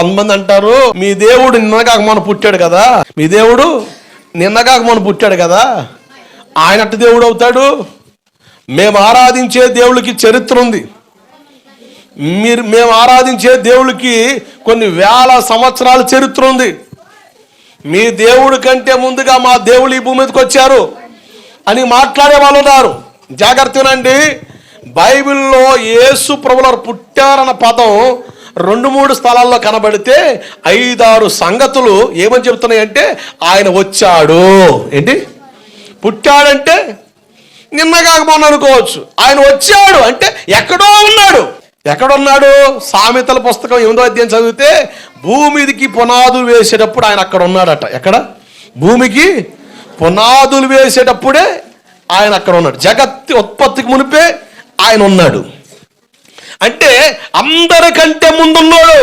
కొంతమంది అంటారు, మీ దేవుడు నిన్నగాక మొన్న పుట్టాడు కదా, మీ దేవుడు నిన్నగాక మొన్న పుట్టాడు కదా, ఆయన అట్ట దేవుడు అవుతాడు. మేము ఆరాధించే దేవుడికి చరిత్ర ఉంది. మేము ఆరాధించే దేవుడికి కొన్ని వేల సంవత్సరాల చరిత్ర ఉంది. మీ దేవుడి కంటే ముందుగా మా దేవుడు ఈ భూమి మీదకి వచ్చారు అని మాట్లాడే వాళ్ళు ఉన్నారు. జాగ్రత్తనండి. బైబిల్లో యేసు ప్రభువారు పుట్టారన్న పదం 2-3 స్థలాల్లో కనబడితే 5-6 సంగతులు ఏమని చెప్తున్నాయంటే ఆయన వచ్చాడు. ఏంటి పుట్టాడంటే నిన్నగాక మొన్న అనుకోవచ్చు. ఆయన వచ్చాడు అంటే ఎక్కడో ఉన్నాడు. ఎక్కడున్నాడు? సామెతల పుస్తకం 8వ అధ్యాయం చదివితే భూమికి పునాదులు వేసేటప్పుడు ఆయన అక్కడ ఉన్నాడట. ఎక్కడ? భూమికి పునాదులు వేసేటప్పుడే ఆయన అక్కడ ఉన్నాడు. జగత్ ఉత్పత్తికి మునిపే ఆయన ఉన్నాడు. అంటే అందరికంటే ముందున్నాడు.